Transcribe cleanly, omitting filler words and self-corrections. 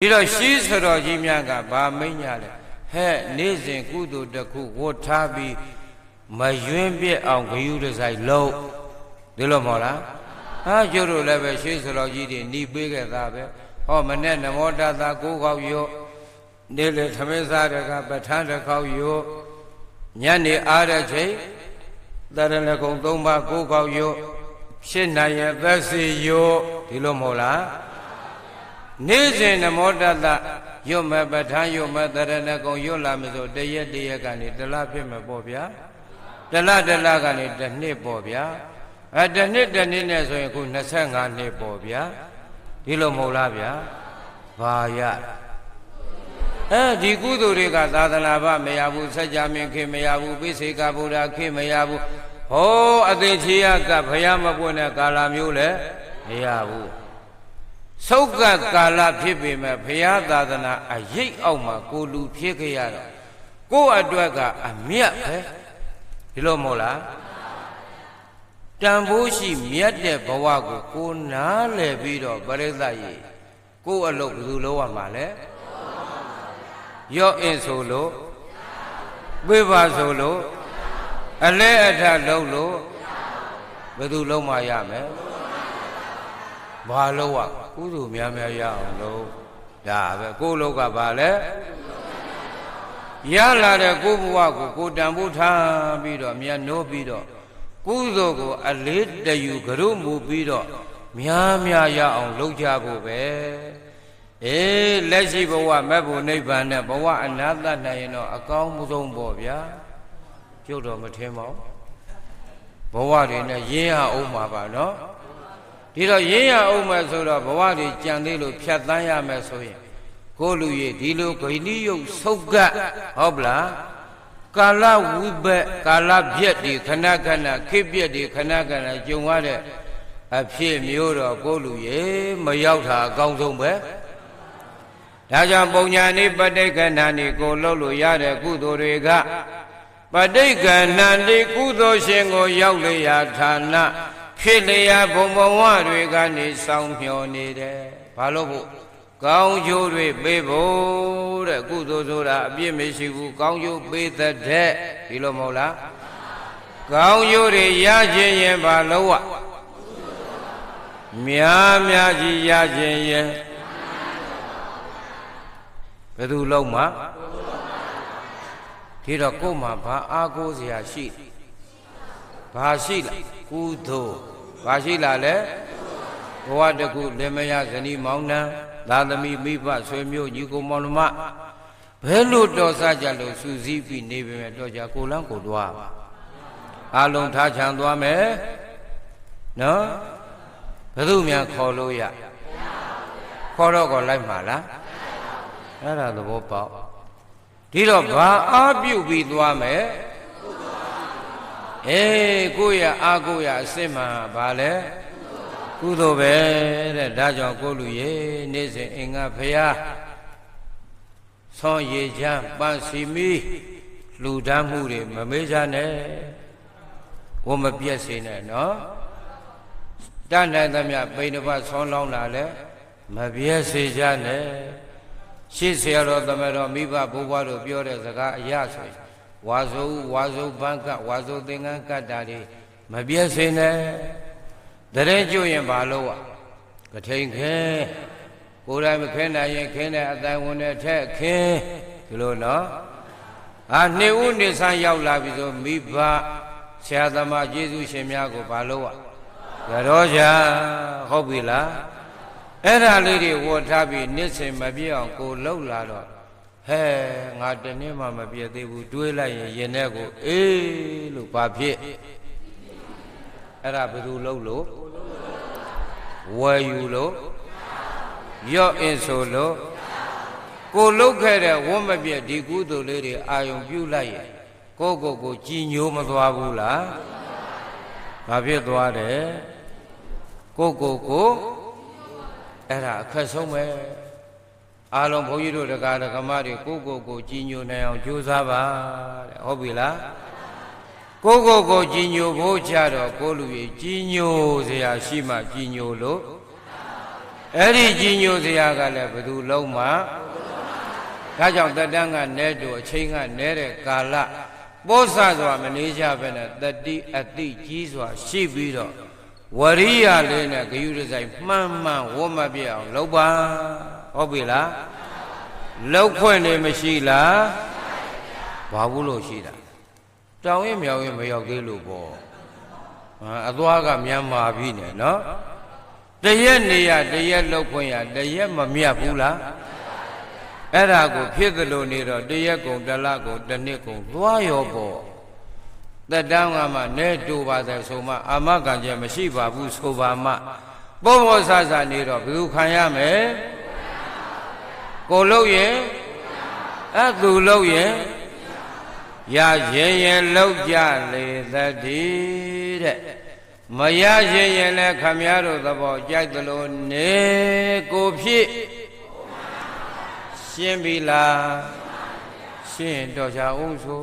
ဒီတော့ရှိဆိုတော်ကြီးများကဗာမိတ်ညာလဲဟဲ့နေ့စဉ်ကုသိုလ်တစ်ခုဝတ်ထားပြီးမယွင်းပြက်အောင်ဂယုတဆိုင်လုံးဒီလိုမဟုတ်လားဟာကျို့တို့လည်းပဲရှိဆိုတော်ကြီးတွေหนีပေးခဲ့တာပဲဟောမနဲ့နမောတသကိုးခေါက်ရော့နေ့လေသမင်းစားတကပဋ္ဌာန်းတစ်ခေါက်ရော့ညနေအားတဲ့ချိန်တရဏဂုံ၃ပါးကိုးခေါက်ရော့ဖြစ်နိုင်ရဲ့သက်စီရော့ဒီလိုမဟုတ်လားနေ့စဉ်နမောတသရွတ်မဲ့ပဋ္ဌာန်းရွတ်မဲ့တရဏဂုံရွတ်လာမယ်ဆိုတရက်ကနေတလဖြစ်မှာပေါ့ဗျာတလကနေတစ်နှစ်ပေါ့ဗျာတစ်နှစ်နဲ့ဆိုရင်ခု25နှစ်ပေါ့ဗျာဒီလိုမဟုတ်လားဗျာဘာရဒီကုသိုလ်တွေကသာသနာ့ဘမရဘူးစัจ जा မင်းခေမရဘူးပိစေကဗုဒ္ဓခေမရဘူးဟောအသေးချေရကဘုရားမပွင့်တဲ့ကာလမျိုးလည်းမရဘူးသုတ်ကကာလဖြစ်ပေမဲ့ဘုရားသာသနာအရေးအောက်မှာကိုလူဖြစ်ခဲ့ရတော့ကိုယ့်အတွက်ကအမြတ်ပဲဒီလိုမဟုတ်လားတန်ဖိုးရှိမြတ်တဲ့ဘဝကိုကိုနားလည်ပြီးတော့ပရိသတ်ကြီးကိုယ့်အလုပ်ဘယ်သူလုပ်ရမှာလဲရော့အင်းဆိုလို့ပြေးပါဆိုလို့အလဲအထလုံးလို့ဘယ်သူလုံးမရမယ်ဘာလို့อ่ะကုသိုလ်များများရအောင်လို့ဒါပဲကိုလောကဘာလဲရလာတဲ့ကိုဘဝကိုကိုတန်ဖိုးထားပြီးတော့မြတ်နိုးပြီးတော့ကုသိုလ်ကိုအလေးတယူကရုမူပြီးတော့များရအောင်လုပ်ကြဖို့ပဲလက်ရှိဘဝမက်ဖို့နိဗ္ဗာန်နဲ့ဘဝအနာတတ်နိုင်ရင်တော့အကောင်းဆုံးပေါ့ဗျာကျုပ်တော်မထင်ပါဘူးဘဝတွေနဲ့ရင်းရအောင်မှာပါနော်ဒီတော့ရင်းရအောင်မယ်ဆိုတော့ဘဝတွေကြံသေးလို့ဖြတ်သန်းရမယ်ဆိုရင်ကိုလူကြီးဒီလိုဂိဏိယုတ်ဆုတ်ကဟုတ်ပလားကာလဝိဘက်ကာလပြက်ဒီခဏခေပြက်ဒီခဏကြုံရတဲ့အဖြစ်မျိုးတော့ကိုလူကြီးမရောက်တာအကောင်းဆုံးပဲဒါကြောင့်ပုံညာနိပဋိက္ခဏာနိကိုလှုပ်လို့ရတဲ့ကုသိုလ်တွေကပဋိက္ခဏာနိကုသိုလ်ရှင်ကိုရောက်လျာဌာနဖြစ်လျာဘုံဘဝတွေကနေစောင့်မျှော်နေတယ်ဘာလို့ဖို့ကောင်းကျိုးတွေပေးဖို့တဲ့ကုသိုလ်ဆိုတာအပြစ်မရှိဘူးကောင်းကျိုးပေးတဲ့ဒီလိုမဟုတ်လားကောင်းကျိုးတွေရခြင်းရင်ဘာလို့อ่ะများကြီးရခြင်းရင်ဘယ်သူလုံးမှာဒီတော့ကိုယ်မှာဘာအားကိုးစရာရှိဘာရှိလားကုသိုလ်ဘာရှိလားလဲဘဝတကူလင်မယားဇနီးမောင်နှံသာသမီမိဘဆွေမျိုးညီကိုမောင်နှမဘယ်လိုတော်စားကြလို့စူးစီးပြီးနေပေမဲ့တော့ကြကိုလန်းကိုသွားအလုံးထားချမ်းသွားမယ်နော်ဘယ်သူများခေါ်လို့ရခေါ်တော့ကိုလိုက်မှာလားအဲ့ဒါသဘောပေါက်ဒီတော့ဘာအားပြုပြီးသွားမယ်ကိုရအားကိုရအစစ်မှဘာလဲကုသိုလ်ပဲတဲ့ဒါကြောင့်ကိုလူရေနေ့စဉ်အင်္ဂါဖရာဆောင်းရေချမ်းပန်းစီမီလူဒန်းမှုတွေမမေ့ကြနဲ့ဝမပြည့်စေနဲ့နော်တန်နိုင်သမျှပိန်တစ်ပတ်ဆောင်းလောင်းလာလဲမပြည့်စေကြနဲ့ရှေ့ဆရာတော်သမတော်မိဘဘိုးဘွားတို့ပြောတဲ့စကားအရာဆိုဝါဆိုဘန်းကဝါဆိုသင်္ကန်းကတ်တာတွေမပြည့်စေနဲ့တရင်ကျွရင်ဘာလို့อ่ะကထိန်ခဲကိုယ်တိုင်မခဲနိုင်ရင်ခင်းတဲ့အတိုင်းဝင်တဲ့ထက်ခင်းဒီလိုနော်နှစ်ဦးနေဆန်းရောက်လာပြီဆိုမိဘဆရာသမားကျေးဇူးရှင်များကိုဘာလို့อ่ะကြောကြဟုတ်ပြီလားအဲ့ဒါလေးတွေဝတ်ထားပြီးနှစ်စဉ်မပြည့်အောင်ကိုလှုပ်လာတော့ဟဲငါတနေ့မှမပြည့်သေးဘူးတွေးလိုက်ရင်ရင်ထဲကိုအေးလို့ဘာဖြစ်အဲ့ဒါဘယ်သူလှုပ်လို့ဝယ်ယူလို့ရော့အင်းဆိုလို့ကိုလှုပ်ခဲ့တဲ့ဝတ်မပြည့်ဒီကုသိုလ်လေးတွေအာယုံပြုလိုက်ရင်ကိုကြည်ညိုမသွားဘူးလားဘာဖြစ်သွားတယ်ကိုအဲ့ဒါအခက်ဆုံးပဲအားလုံးဘုန်းကြီးတို့တရားဓမ္မတွေကိုကြည်ညိုနိုင်အောင်ကြိုးစားပါတဲ့ဟုတ်ပြီလားကိုကြည်ညိုဖို့ကြတော့ကိုလူကြီးကြည်ညိုစရာရှိမှကြည်ညိုလို့ အဲ့ဒီကြီးညိုစရာကလည်းဘယ်သူလုံးမှာဒါကြောင့်တတန်းကနဲတူအချိန်ကနဲတဲ့ကာလပိုးဆစွာမနေကြဘဲနဲ့တတိအတိကြီးစွာရှိပြီးတော့ဝရိယလေးနဲ့ဂယုတဆိုင်မှန်မှန်ဝတ်မပြအောင်လုပ်ပါဟုတ်ပြီလားလောက်ခွင့်နေမရှိလားဘာဘူးလို့ရှိတာတောင်းရင်မြောင်ရင်မရောက်သေးလို့ပေါ့အသွားကမြန်မာပြီနဲ့နော်တရက်နေရတရက်လောက်ခွင့်ရတရက်မမြတ်ဘူးလားအဲ့ဒါကိုဖြစ်သလိုနေတော့တရက်ကုန်တစ်လကုန်တစ်နှစ်ကုန်သွားရောပေါ့သက်တမ်းကမှနဲတူပါစေဆိုမှအာမခံချက်မရှိပါဘူးဆိုပါမှပုံပေါ်ဆဆနေတော့ဘယ်သူခံရမယ်ကိုလို့ရင်အဲ့သူလို့ရင်ရရင်လောက်ကြလေသတိတဲ့မရရင်လည်းခမည်းတော်သဘောကြိုက်သလိုနေကိုဖြစ်ရှင်းပြီလားရှင်းတော့ကြအောင်ဆို